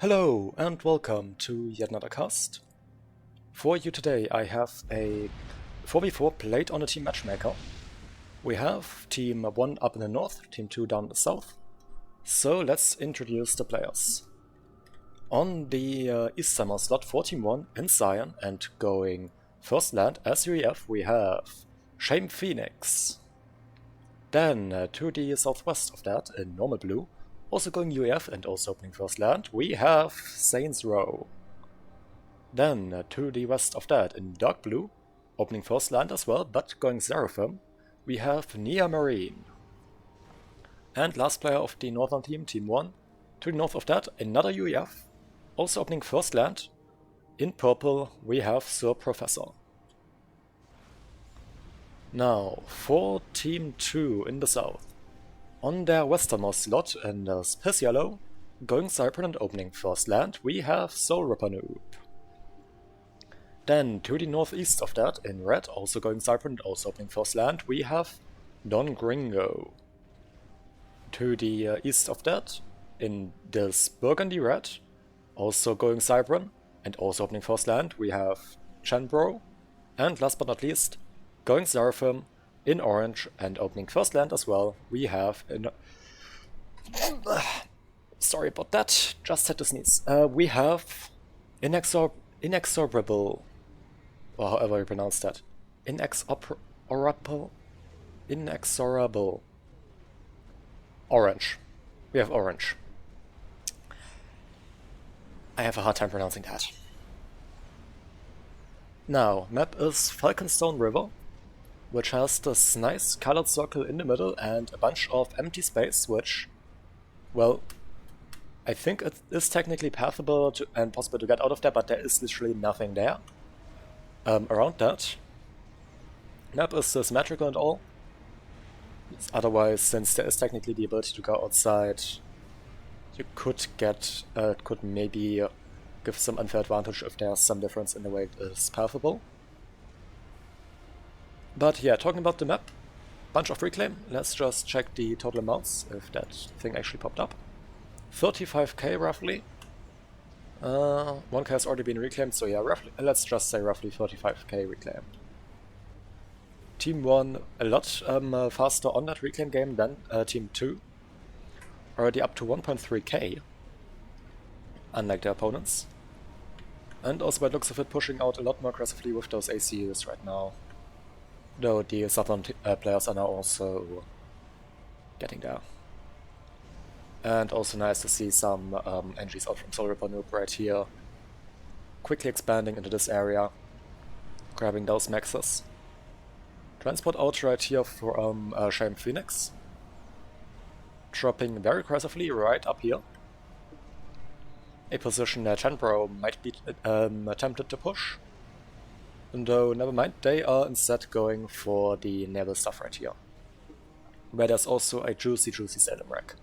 Hello and welcome to yet another cast. For you today I have a 4v4 played on a team matchmaker. We have team 1 up in the north, team 2 down in the south. So let's introduce the players. On the eastern slot for team 1 in Zion and going first land as UEF we have Shame Phoenix. Then to the southwest of that in normal blue, also going UEF and also opening first land, we have Saints Row. Then to the west of that in dark blue, opening first land as well, but going Seraphim, we have Nia Marine. And last player of the northern team, team 1, to the north of that, another UEF, also opening first land. In purple we have Sir Professor. Now for team 2 in the south. On their westernmost slot in the Piss Yellow, going Cypern and opening first land, we have Soul Ripper Noob. Then to the northeast of that, in red, also going Cypern and also opening first land, we have Don Gringo. To the east of that, in this burgundy red, also going Cypern and also opening first land, we have Chanbro. And last but not least, going Seraphim, in orange and opening first land as well, we have sorry about that, just had to sneeze. We have inexorable, or however you pronounce that. Inexorable. Orange. We have orange. I have a hard time pronouncing that. Now, map is Falconstone River, which has this nice colored circle in the middle and a bunch of empty space, which, well, I think it is technically pathable and possible to get out of there, but there is literally nothing there around that. Map is symmetrical and all. Otherwise, since there is technically the ability to go outside, you could get, could maybe give some unfair advantage if there's some difference in the way it is pathable. But yeah, talking about the map, bunch of reclaim, let's just check the total amounts, if that thing actually popped up. 35k roughly. 1k has already been reclaimed, so yeah, roughly, let's just say roughly 35k reclaimed. Team 1 a lot faster on that reclaim game than Team 2. Already up to 1.3k, unlike their opponents. And also by the looks of it pushing out a lot more aggressively with those ACUs right now. Though the southern players are now also getting there. And also nice to see some NGs out from Soul Ripper Noob right here. Quickly expanding into this area. Grabbing those maxes. Transport out right here for Shame Phoenix. Dropping very aggressively right up here. A position that Chanbro might be attempted to push. Though, never mind, they are instead going for the naval stuff right here. Where there's also a juicy Salem rack.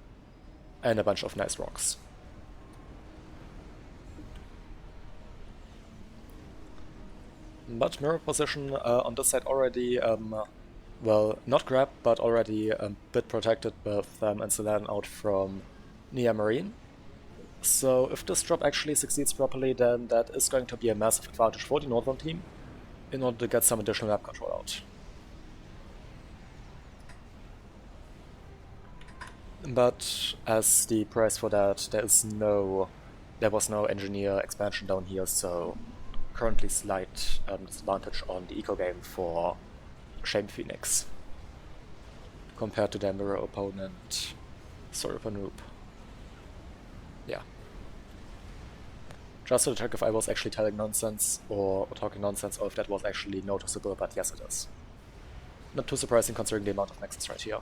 And a bunch of nice rocks. But mirror position on this side already, well, not grabbed, but already a bit protected with Enceladon out from Nia Marine. So if this drop actually succeeds properly, then that is going to be a massive advantage for the northern team, in order to get some additional map control out. But as the price for that, there was no engineer expansion down here, so currently slight disadvantage on the eco game for Shame Phoenix compared to their mirror opponent, Soul Ripper Noob. Yeah. Just to check if I was actually telling nonsense or talking nonsense, or if that was actually noticeable, but yes it is. Not too surprising considering the amount of maxes right here.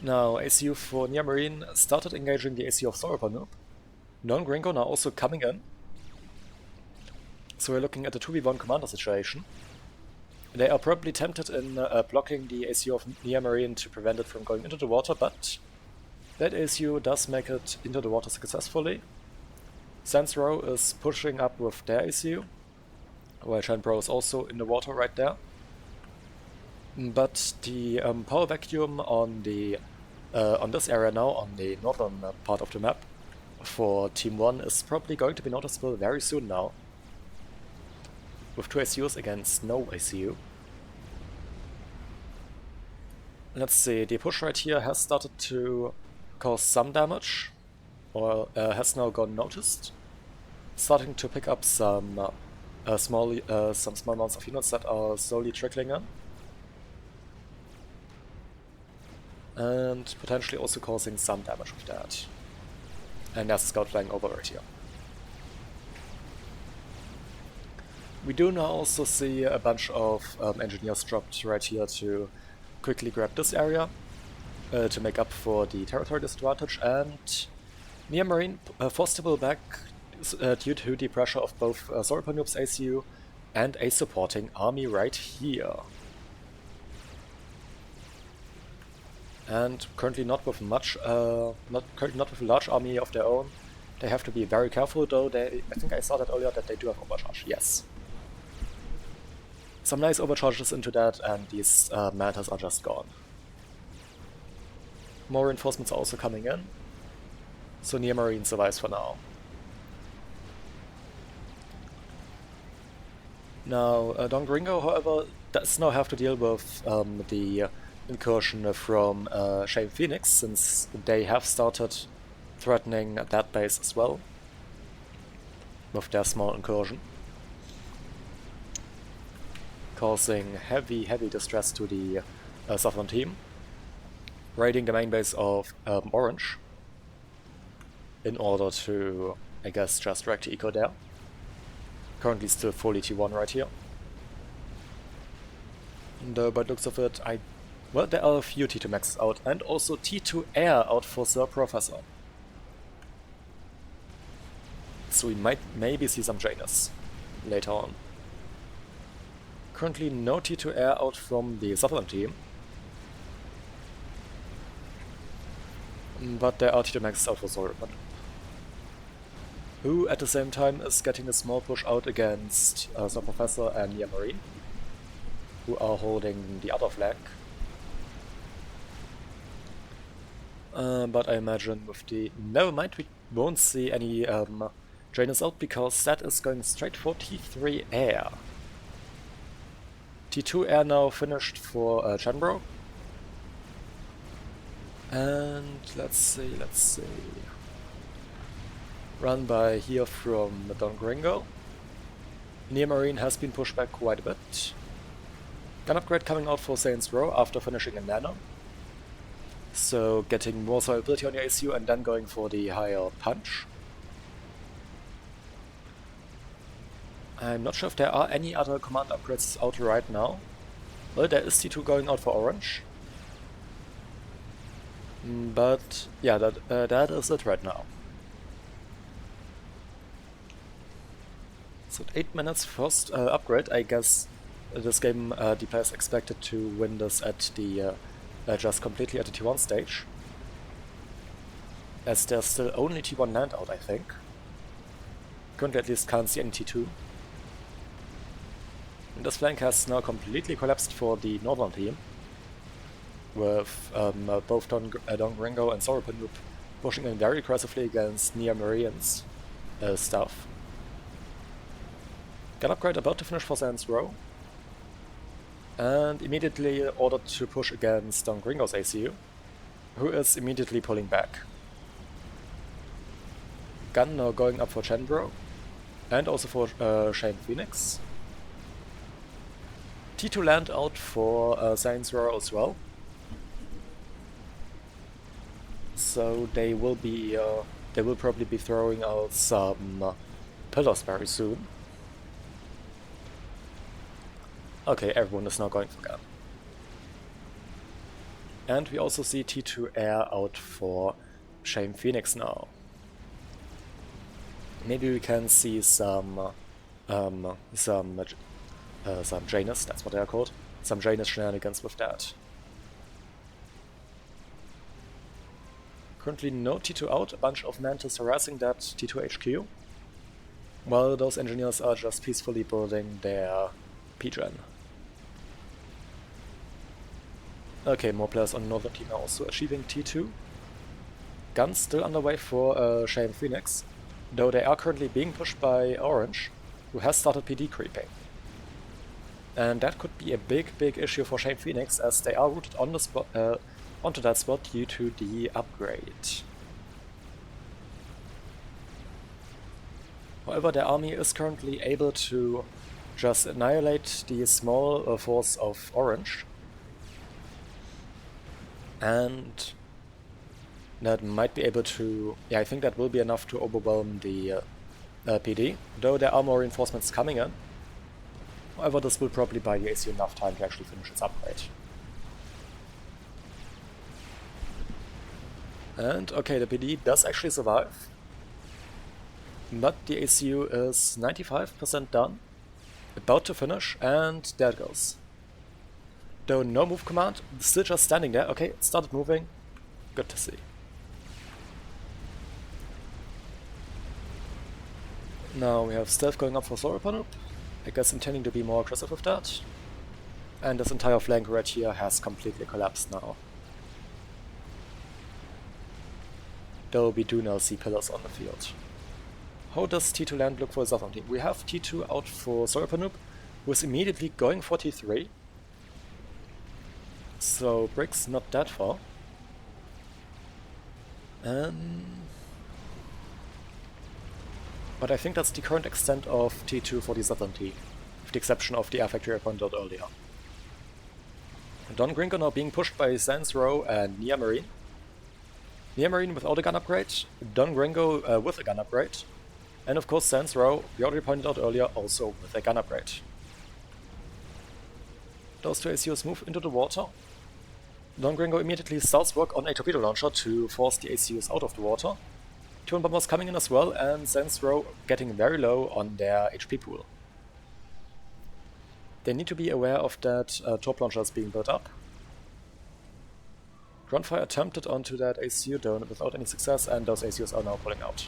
Now, ACU for Nia Marine started engaging the ACU of Soul Ripper Noob. Don Gringo now also coming in. So we're looking at a 2v1 commander situation. They are probably tempted in blocking the ACU of Nia Marine to prevent it from going into the water, but that ACU does make it into the water successfully. Saints Row is pushing up with their ACU, while Chanbro is also in the water right there. But the power vacuum on the on this area now, on the northern part of the map, for Team 1 is probably going to be noticeable very soon now. With 2 ACUs against no ACU. Let's see, the push right here has started to cause some damage, or has now gone noticed. Starting to pick up some small amounts of units that are slowly trickling in. And potentially also causing some damage with that. And there's a scout flying over right here. We do now also see a bunch of engineers dropped right here to quickly grab this area to make up for the territory disadvantage, and Near Marine forced to pull back due to the pressure of both Sorpanoob's ACU and a supporting army right here. And currently not with much, currently not with a large army of their own. They have to be very careful though. I think I saw that earlier that they do have overcharge. Yes. Some nice overcharges into that, and these mantas are just gone. More reinforcements are also coming in, so Near Marine survives for now. Now, Don Gringo, however, does now have to deal with the incursion from Shame Phoenix, since they have started threatening that base as well with their small incursion, causing heavy distress to the southern team, raiding the main base of Orange in order to, I guess, just wreck the eco there. Currently still fully T1 right here. And by the looks of it, well, there are a few T2 maxes out, and also T2 Air out for Sir Professor. So we might maybe see some Janus later on. Currently no T2 Air out from the Southern team, but there are T2 maxes out for Sorpan, who at the same time is getting a small push out against Sir Professor and Near Marine, who are holding the other flank. But I imagine with the... Never mind, we won't see any Janus out, because that is going straight for T3 Air. T2 Air now finished for Chenbro. And let's see. Run by here from Don Gringo. Near Marine has been pushed back quite a bit. Gun upgrade coming out for Saints Row after finishing in Nano. So getting more survivability on your ACU and then going for the higher punch. I'm not sure if there are any other command upgrades out right now. Well, there is T2 going out for Orange. But yeah, that is it right now. So 8 minutes first upgrade. I guess this game the players expected to win this at the just completely at the T1 stage, as there's still only T1 land out, I think. Currently at least can't see any T2. And this flank has now completely collapsed for the northern team, with both Don Gringo and Sorapin pushing in very aggressively against Near Marine's stuff. Gun upgrade about to finish for Sans Row, and immediately ordered to push against Don Gringo's ACU, who is immediately pulling back. Gun now going up for Chenbro, and also for Shame Phoenix. T2 land out for Saints Row as well. So they will probably be throwing out some pillars very soon. Okay, everyone is now going for gun. And we also see T2 Air out for Shame Phoenix now. Maybe we can see some Janus, that's what they are called. Some Janus shenanigans with that. Currently no T2 out, a bunch of mantis harassing that T2 HQ, while those engineers are just peacefully building their P-Gen. Okay, more players on Northern Team are also achieving T2. Guns still underway for Shame Phoenix, though they are currently being pushed by Orange, who has started PD creeping. And that could be a big issue for Shame Phoenix, as they are rooted on the spot, onto that spot due to the upgrade. However, their army is currently able to just annihilate the small force of Orange. And that might be able to... yeah, I think that will be enough to overwhelm the PD, though there are more reinforcements coming in. However, this will probably buy the ACU enough time to actually finish its upgrade. And okay, the PD does actually survive, but the ACU is 95% done, about to finish, and there it goes. Though no move command, still just standing there. Okay, it started moving. Good to see. Now we have stealth going up for Sorapanoop, I guess intending to be more aggressive with that. And this entire flank right here has completely collapsed now. Though we do now see pillars on the field. How does T2 land look for the Southern team? We have T2 out for Sorapanoop, who is immediately going for T3. So Brick's not that far. But I think that's the current extent of T2 for the Southern team, with the exception of the air factory I pointed out earlier. Don Gringo now being pushed by Sans Row and Nia Marine. Nia Marine without a gun upgrade, Don Gringo with a gun upgrade, and of course Sans Row, we already pointed out earlier, also with a gun upgrade. Those two ACUs move into the water. Don Gringo immediately starts work on a torpedo launcher to force the ACUs out of the water. T1 bombers coming in as well, and Sans Row getting very low on their HP pool. They need to be aware of that torp launchers being built up. Groundfire attempted onto that ACU though without any success, and those ACUs are now pulling out.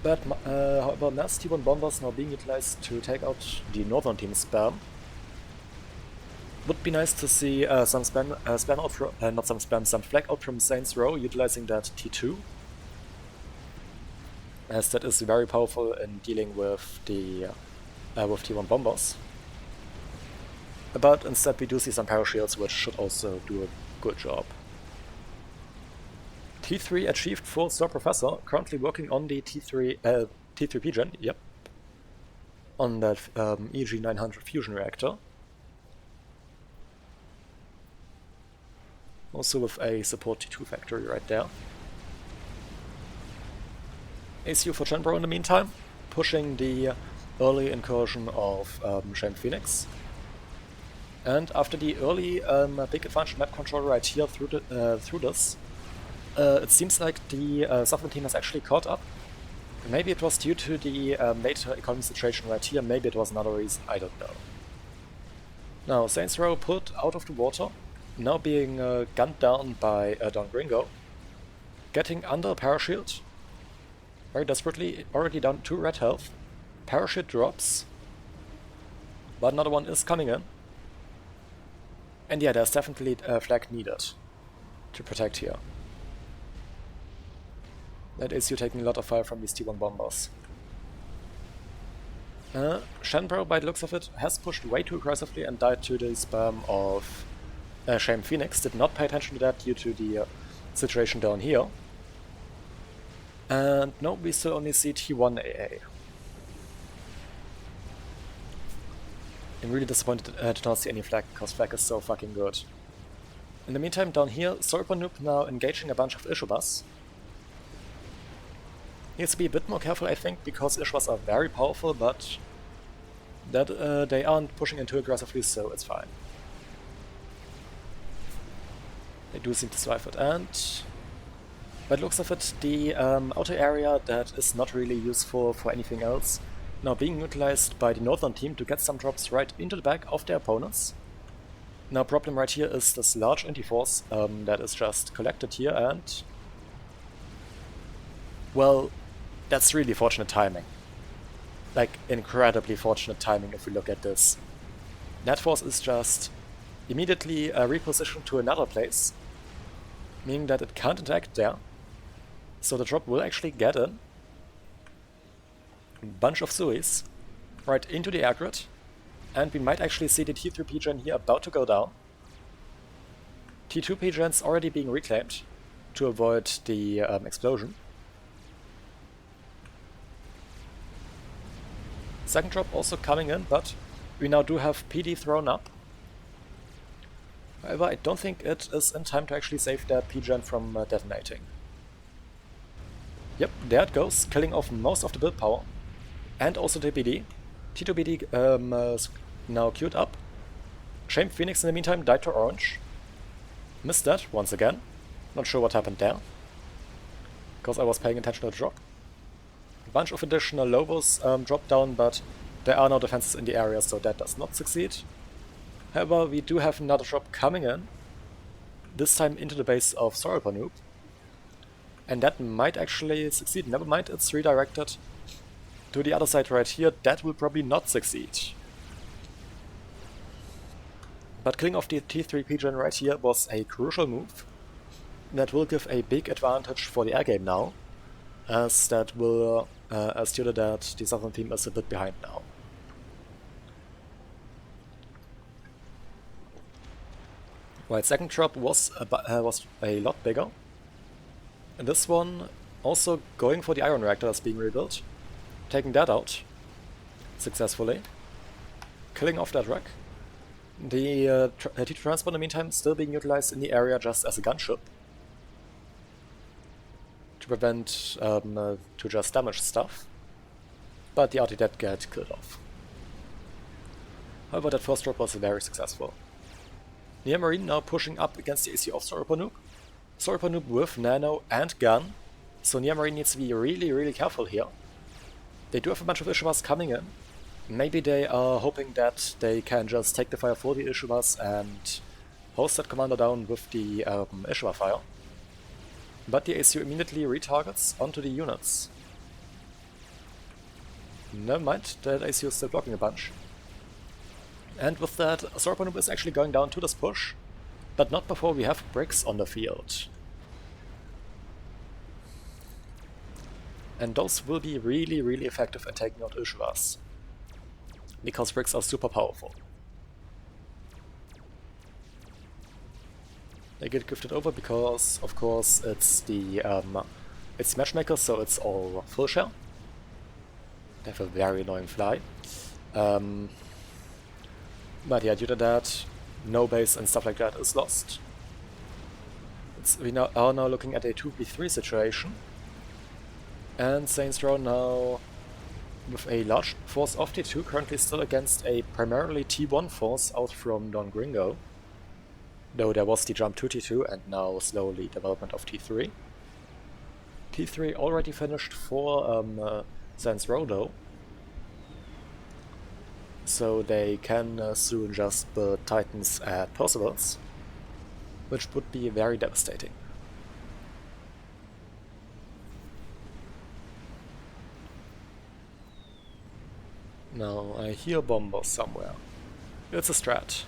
But however, mass T1 bombers now being utilized to take out the Northern team's spam. Would be nice to see some spam out from, not some spam, some flag out from Saints Row utilizing that T2. As that is very powerful in dealing with the with T1 bombers. But instead we do see some parashields, which should also do a good job. T3 achieved for Sir Professor, currently working on the T3 P-Gen, yep. On that EG900 fusion reactor. Also with a support T2 factory right there. ACU for Chenbro in the meantime, pushing the early incursion of Shame Phoenix. And after the early big advantage map control right here through this, it seems like the Southern team has actually caught up. Maybe it was due to the later economy situation right here, maybe it was another reason, I don't know. Now, Saints Row pulled out of the water, now being gunned down by Don Gringo, getting under a parashield, very desperately, already down to red health. Parachute drops, but another one is coming in. And yeah, there's definitely a flag needed to protect here. That is you taking a lot of fire from these T1 bombers. Shenbro, by the looks of it, has pushed way too aggressively and died to the spam of Shame Phoenix. Did not pay attention to that due to the situation down here. And no, we still only see T1 AA. I'm really disappointed to not see any flag, because flag is so fucking good. In the meantime, down here, Sorpanoop now engaging a bunch of Ishubas. Needs to be a bit more careful, I think, because Ishubas are very powerful, but that they aren't pushing in too aggressively, so it's fine. They do seem to survive it, and by the looks of it, the outer area that is not really useful for anything else, now being utilized by the Northern team to get some drops right into the back of their opponents. Now, problem right here is this large anti-force that is just collected here, and well, that's really fortunate timing. Like, incredibly fortunate timing if we look at this. That force is just immediately repositioned to another place, meaning that it can't interact there. So the drop will actually get in. A bunch of Suis right into the air grid, and we might actually see the T3 P-Gen here about to go down. T2 P-Gen's already being reclaimed to avoid the explosion. Second drop also coming in, but we now do have PD thrown up. However, I don't think it is in time to actually save that P-Gen from detonating. Yep, there it goes, killing off most of the build power. And also the BD. T2 BD is now queued up. Shame Phoenix in the meantime died to orange. Missed that once again. Not sure what happened there, because I was paying attention to the drop. A bunch of additional Lobos dropped down, but there are no defenses in the area, so that does not succeed. However, we do have another drop coming in, this time into the base of Sorapanoop. And that might actually succeed. Never mind, it's redirected to the other side right here. That will probably not succeed. But killing off the T3 P-Gen right here was a crucial move. That will give a big advantage for the air game now, as that will assure that the southern team is a bit behind now. While second drop was a lot bigger. And this one also going for the iron reactor that's being rebuilt, taking that out successfully, killing off that wreck. The T2 transport in the meantime still being utilized in the area just as a gunship to prevent to just damage stuff, but the RT did get killed off. However, that first drop was very successful. Near Marine now pushing up against the AC of Sorapanoop. Sorapanoop with nano and gun, so Near Marine needs to be really careful here. They do have a bunch of Ishivas coming in. Maybe they are hoping that they can just take the fire for the Ishivas and host that commander down with the Ishiva fire. But the ACU immediately retargets onto the units. Never mind, that ACU is still blocking a bunch. And with that, Sorapanoop is actually going down to this push, but not before we have bricks on the field. And those will be really effective at taking out Ishivas, because bricks are super powerful. They get gifted over because, of course, it's the matchmaker, so it's all full share. They have a very annoying fly. But yeah, due to that, no base and stuff like that is lost. We are now looking at a 2v3 situation. And Saints Row now with a large force of T2, currently still against a primarily T1 force out from Don Gringo. Though there was the jump to T2 and now slowly development of T3. T3 already finished for Saints Row though. So they can soon just build Titans at Percival's, which would be very devastating. Now I hear bombers somewhere. It's a strat.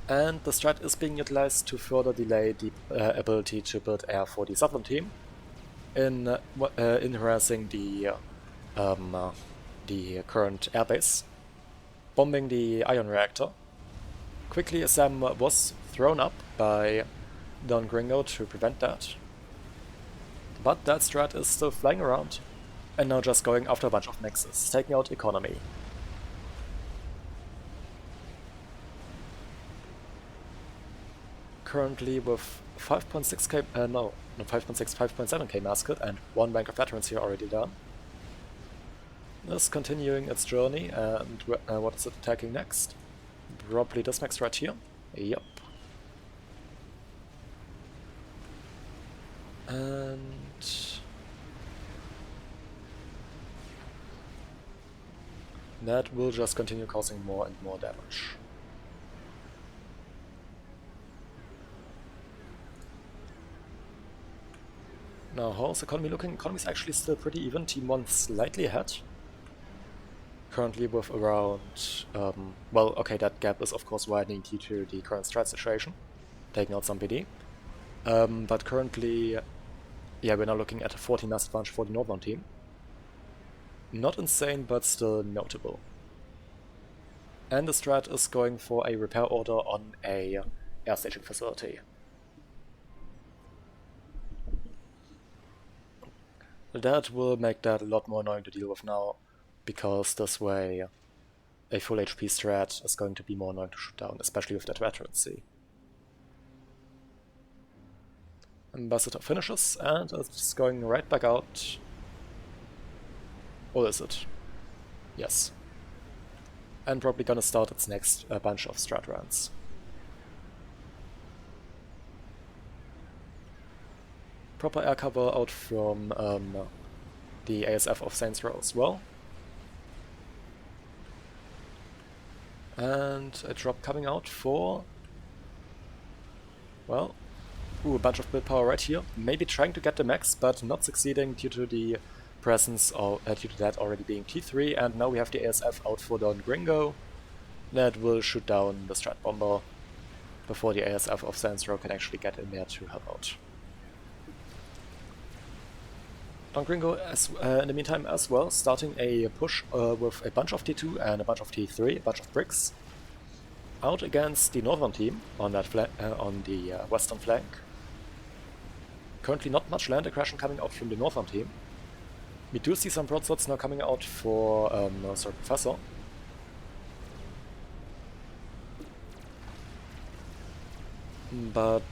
And the strat is being utilized to further delay the ability to build air for the southern team in harassing the current airbase, bombing the ion reactor. Quickly a SAM was thrown up by Don Gringo to prevent that, but that strat is still flying around and now just going after a bunch of nexus, taking out economy. Currently with 5.6k, 5.7k mass kit and 1 rank of veterans here already done. Is continuing its journey, and what is it attacking next? Probably this max right here. Yep. And that will just continue causing more and more damage. Now, how's economy looking? Economy is actually still pretty even. Team 1 slightly ahead. Currently with around, well, okay, that gap is of course widening due to the current strat situation, taking out some PD. But currently, yeah, we're now looking at a 14 mass advantage for the Northern team. Not insane, but still notable. And the strat is going for a repair order on a air staging facility. That will make that a lot more annoying to deal with now, because this way a full HP strat is going to be more annoying to shoot down, especially with that veterancy. Ambassador finishes, and it's going right back out. Or is it? Yes. And probably gonna start its next bunch of strat runs. Proper air cover out from the ASF of Saints Row as well. And a drop coming out for, well, a bunch of build power right here. Maybe trying to get the max, but not succeeding due to the presence of, due to that already being T3. And now we have the ASF out for Don Gringo. That will shoot down the Strat Bomber before the ASF of Saints Row can actually get in there to help out. Don Gringo, in the meantime as well, starting a push with a bunch of T2 and a bunch of T3, a bunch of bricks, out against the Northern team on that on the western flank. Currently not much land aggression coming out from the Northern team. We do see some broadswords now coming out for Sir Professor. But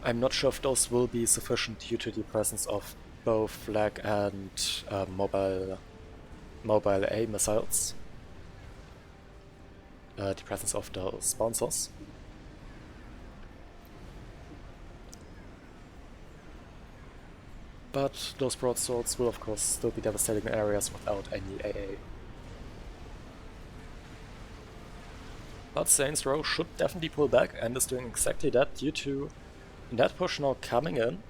I'm not sure if those will be sufficient due to the presence of both flag and mobile A missiles. The presence of the sponsors. But those broadswords will of course still be devastating areas without any AA. But Saints Row should definitely pull back and is doing exactly that due to that push now coming in.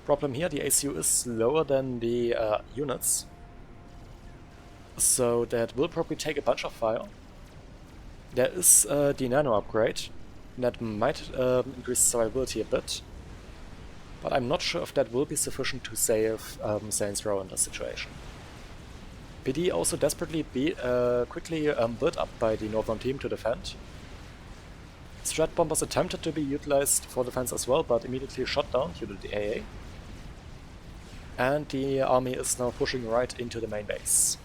Problem here, the ACU is lower than the units. So that will probably take a bunch of fire. There is the nano upgrade that might increase survivability a bit. But I'm not sure if that will be sufficient to save Saints Row in this situation. PD also desperately quickly built up by the Northern team to defend. Strat bombers attempted to be utilized for defense as well, but immediately shot down due to the AA. And the army is now pushing right into the main base.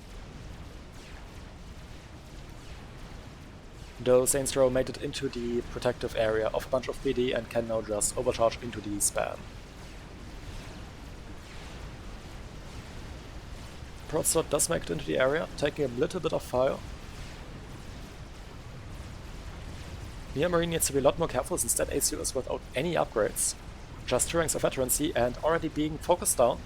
Though Saints Row made it into the protective area of a bunch of PD and can now just overcharge into the spam. Broadsword does make it into the area, taking a little bit of fire. Here Marine needs to be a lot more careful since that ACU is without any upgrades. Just 2 ranks of veterancy and already being focused down.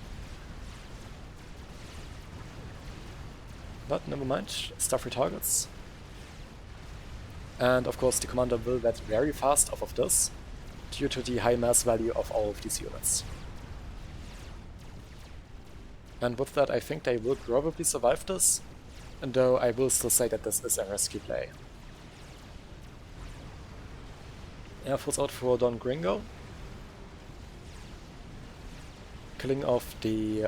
But never mind, stuff retargets. And of course the commander will get very fast off of this, due to the high mass value of all of these units. And with that I think they will probably survive this, and though I will still say that this is a risky play. Air Force out for Don Gringo. Killing off the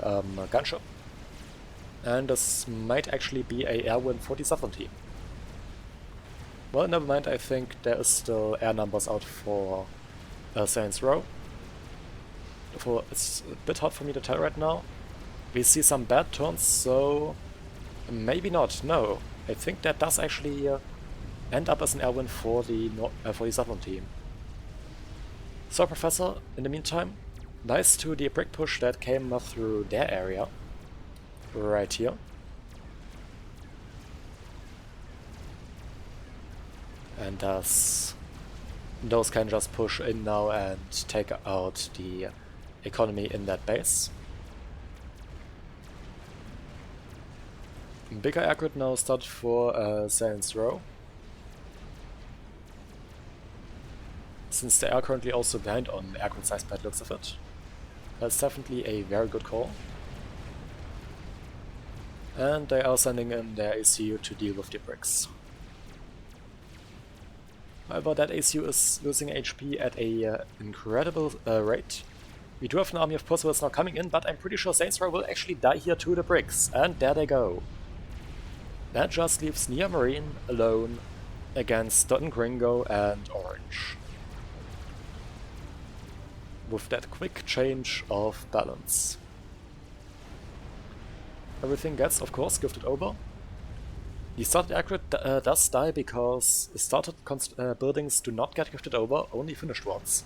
gunship. And this might actually be a air win for the Southern team. Well, never mind, I think there is still air numbers out for Saints Row. Therefore, it's a bit hard for me to tell right now. We see some bad turns, so maybe not. No, I think that does actually end up as an air win for the Southern team. So Professor, in the meantime, nice to the brick push that came through their area, right here. And thus, those can just push in now and take out the economy in that base. Bigger air grid now started for Saints Row. Since they are currently also behind on air grid size pad looks of it. That's definitely a very good call. And they are sending in their ACU to deal with the bricks. However, that ACU is losing HP at a incredible rate. We do have an army of Percival's now coming in, but I'm pretty sure Saints Row will actually die here to the bricks. And there they go. That just leaves Nia Marine alone against Don Gringo and Orange. With that quick change of balance. Everything gets, of course, gifted over. The started accurate does die because started buildings do not get gifted over, only finished ones.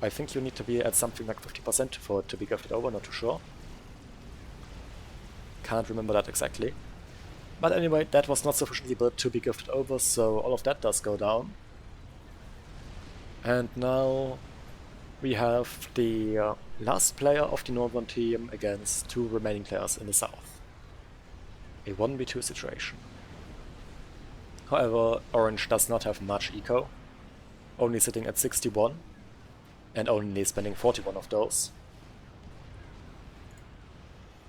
I think you need to be at something like 50% for it to be gifted over, not too sure. Can't remember that exactly. But anyway, that was not sufficiently built to be gifted over, so all of that does go down. And now we have the last player of the northern team against two remaining players in the south. A 1v2 situation. However, Orange does not have much eco, only sitting at 61, and only spending 41 of those.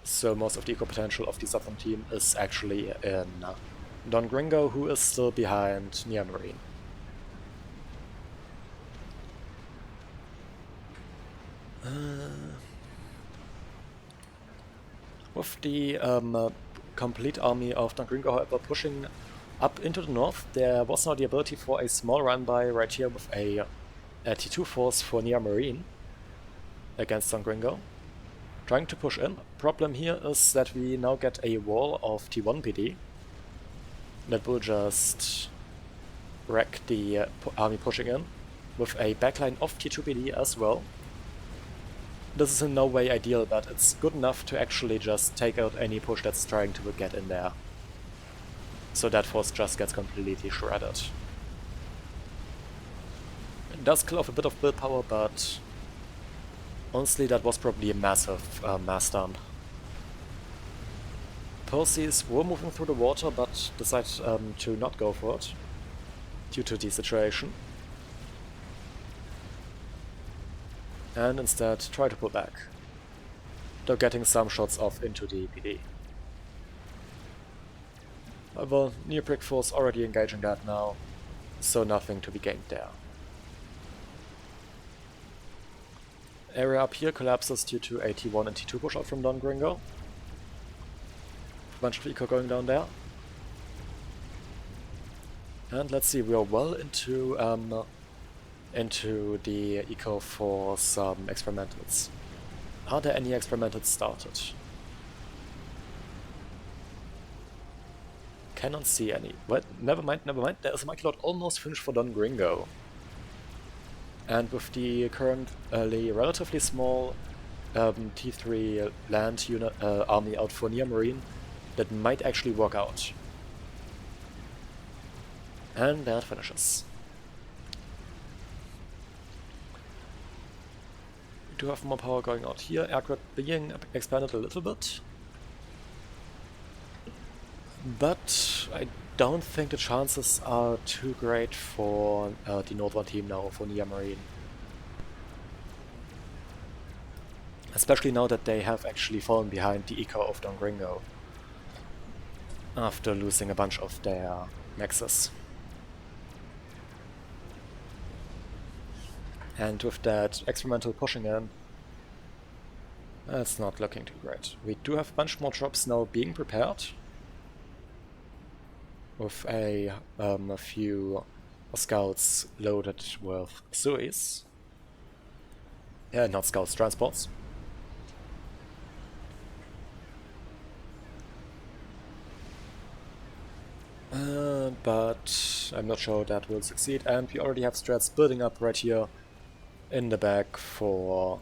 So most of the eco potential of the southern team is actually in Don Gringo, who is still behind Nia Marine. With the complete army of Don Gringo, however, pushing up into the north, there was now the ability for a small run-by right here with a T2 force for Nia Marine against Don Gringo. Trying to push in. Problem here is that we now get a wall of T1 PD that will just wreck the army pushing in, with a backline of T2 PD as well. This is in no way ideal, but it's good enough to actually just take out any push that's trying to get in there. So that force just gets completely shredded. It does kill off a bit of build power, but honestly that was probably a massive mass stun. Percy's were moving through the water, but decided to not go for it due to the situation. And instead try to pull back, though getting some shots off into the PD. However, Near Brick Force already engaging that now, so nothing to be gained there. Area up here collapses due to a T1 and T2 push out from Don Gringo. Bunch of eco going down there. And let's see, we are well into the eco for some experimentals. Are there any experimentals started? Cannot see any. Well, never mind. There is a Michelot almost finished for Don Gringo. And with the currently relatively small T3 land unit army out for Nia Marine, that might actually work out. And that finishes. We do have more power going out here, aircraft being expanded a little bit. But I don't think the chances are too great for the northern team now, for Nia Marine. Especially now that they have actually fallen behind the eco of Don Gringo after losing a bunch of their maxes. And with that experimental pushing in, that's not looking too great. We do have a bunch more drops now being prepared, with a few scouts loaded with Suis. Not scouts, transports. But I'm not sure that will succeed, and we already have strats building up right here in the back for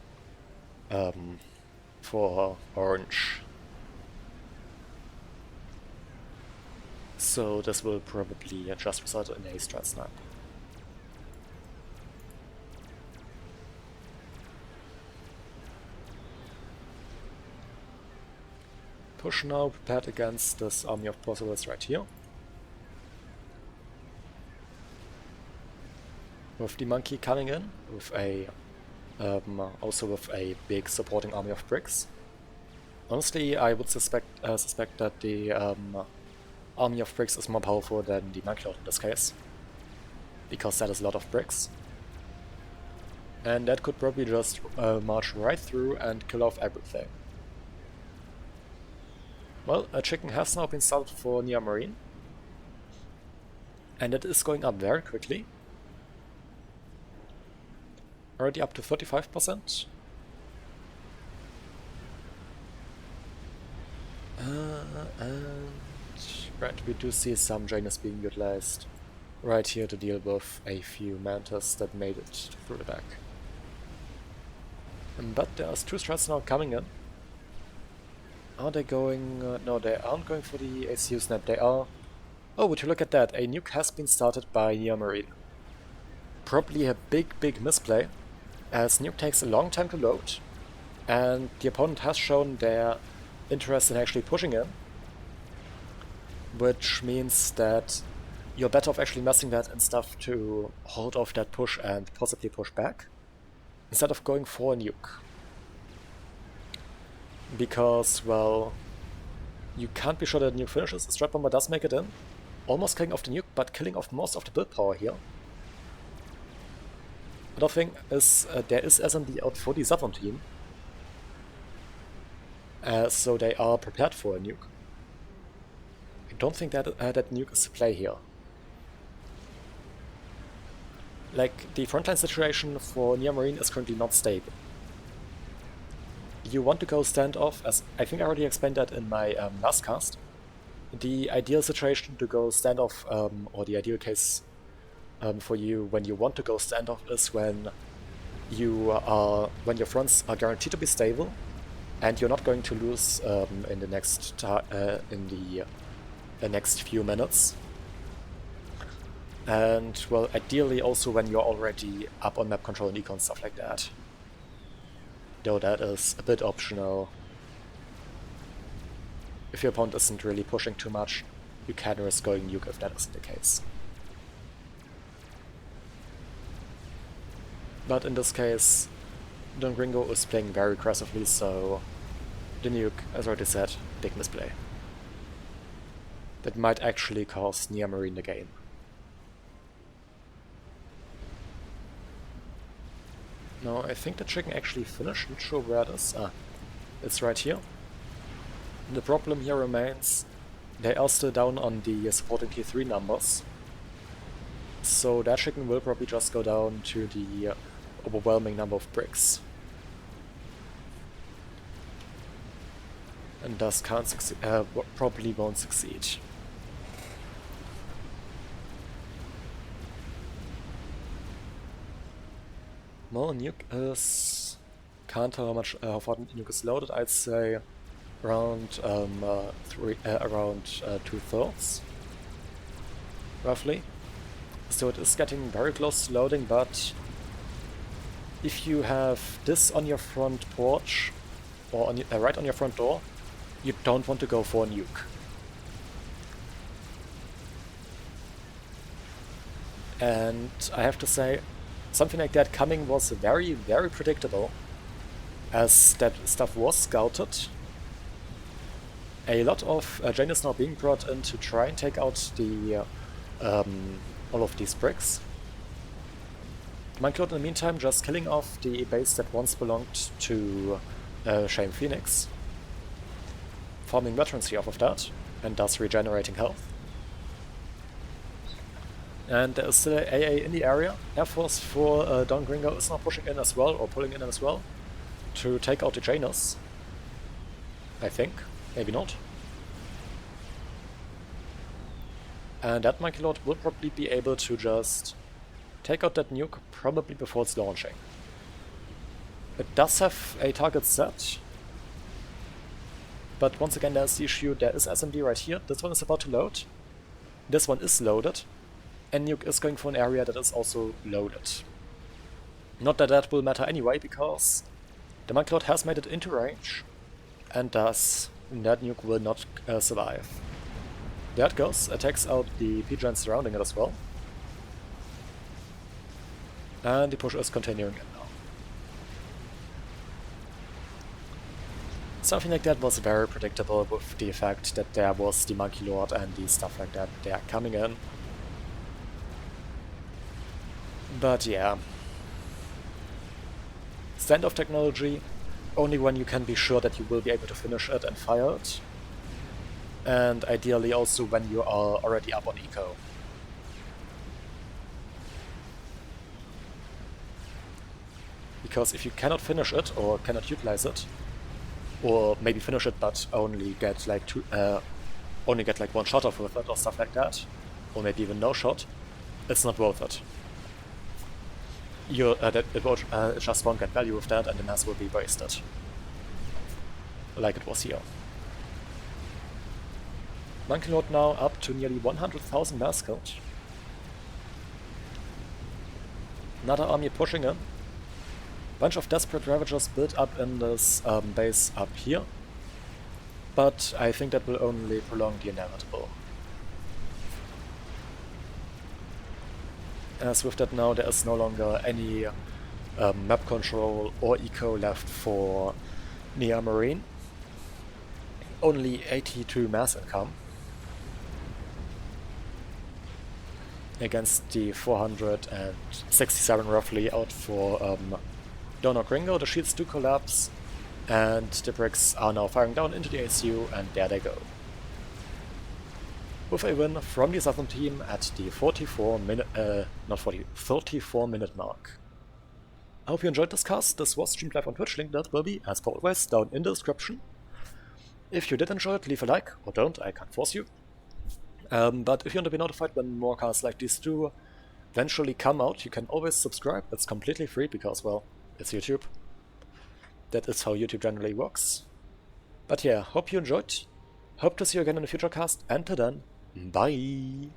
Orange. So this will probably just result in a strat snipe. Push now, prepared against this army of Percival's right here. With the monkey coming in, with a also with a big supporting army of bricks. Honestly, I would suspect that the army of bricks is more powerful than the Monkey Lord in this case, because that is a lot of bricks. And that could probably just march right through and kill off everything. Well, a chicken has now been started for Near Marine. And it is going up very quickly. Already up to 35%. And right, we do see some Janus being utilized right here to deal with a few Mantis that made it through the back. But there's 2 strats now coming in. Are they going... no, they aren't going for the ACU snap, they are... Oh, would you look at that, a nuke has been started by Near Marine. Probably a big misplay, as nuke takes a long time to load, and the opponent has shown their interest in actually pushing in, which means that you're better off actually messing that and stuff to hold off that push and possibly push back, instead of going for a nuke. Because, well, you can't be sure that the nuke finishes. The Strat Bomber does make it in, almost killing off the nuke, but killing off most of the build power here. Another thing is, there is SMD out for the southern team, so they are prepared for a nuke. I don't think that that nuke is the play here. Like, the frontline situation for Near Marine is currently not stable. You want to go standoff, as I think I already explained that in my last cast. The ideal situation to go standoff, or the ideal case for you when you want to go standoff, is when when your fronts are guaranteed to be stable, and you're not going to lose in the next few minutes. And well, ideally also when you're already up on map control and econ, stuff like that. Though that is a bit optional. If your opponent isn't really pushing too much, you can risk going nuke if that isn't the case. But in this case, Don Gringo is playing very aggressively, so the nuke, as already said, big misplay. That might actually cost Near Marine the game. No, I think the chicken actually finished, not sure where it is. Ah, it's right here. The problem here remains, they are still down on the supporting tier 3 numbers. So that chicken will probably just go down to the overwhelming number of bricks. And thus can't succeed, probably won't succeed. Well, nuke is... can't tell how far the nuke is loaded, I'd say around around 2/3, roughly. So it is getting very close to loading, but if you have this on your front porch, or on right on your front door, you don't want to go for a nuke. And I have to say, something like that coming was very predictable, as that stuff was scouted. A lot of Jane is now being brought in to try and take out the all of these bricks. Monkey Lord in the meantime just killing off the base that once belonged to Shame Phoenix, farming veterancy off of that, and thus regenerating health. And there is still a AA in the area. Air Force for Don Gringo is now pushing in as well, or pulling in as well, to take out the Janus. I think. Maybe not. And that Monkey Lord will probably be able to just take out that nuke, probably before it's launching. It does have a target set. But once again, there's the issue, there is SMD right here. This one is about to load. This one is loaded. And nuke is going for an area that is also loaded. Not that that will matter anyway, because the Monkey Lord has made it into range, and thus that nuke will not survive. There it goes, it takes out the P-Gens surrounding it as well. And the push is continuing in now. Something like that was very predictable with the fact that there was the Monkey Lord and the stuff like that they are coming in. But yeah. Standoff technology, only when you can be sure that you will be able to finish it and fire it. And ideally also when you are already up on eco. Because if you cannot finish it or cannot utilize it, or maybe finish it but only get like one shot off with it or stuff like that, or maybe even no shot, it's not worth it. It just won't get value with that, and the mass will be wasted, like it was here. Monkey Lord now up to nearly 100,000 mass count. Another army pushing in. Bunch of desperate Ravagers built up in this base up here, but I think that will only prolong the inevitable. As with that now there is no longer any map control or eco left for Nea Marine. Only 82 mass income against the 467 roughly out for Donor Gringo. The shields do collapse, and the bricks are now firing down into the ACU, and there they go. With a win from the Southern team at the 34 minute mark. I hope you enjoyed this cast. This was streamed live on Twitch, link that will be, as per always, down in the description. If you did enjoy it, leave a like, or don't, I can't force you. But if you want to be notified when more casts like these do eventually come out, you can always subscribe. It's completely free because, well, it's YouTube. That is how YouTube generally works. But yeah, hope you enjoyed. Hope to see you again in a future cast, and till then, bye!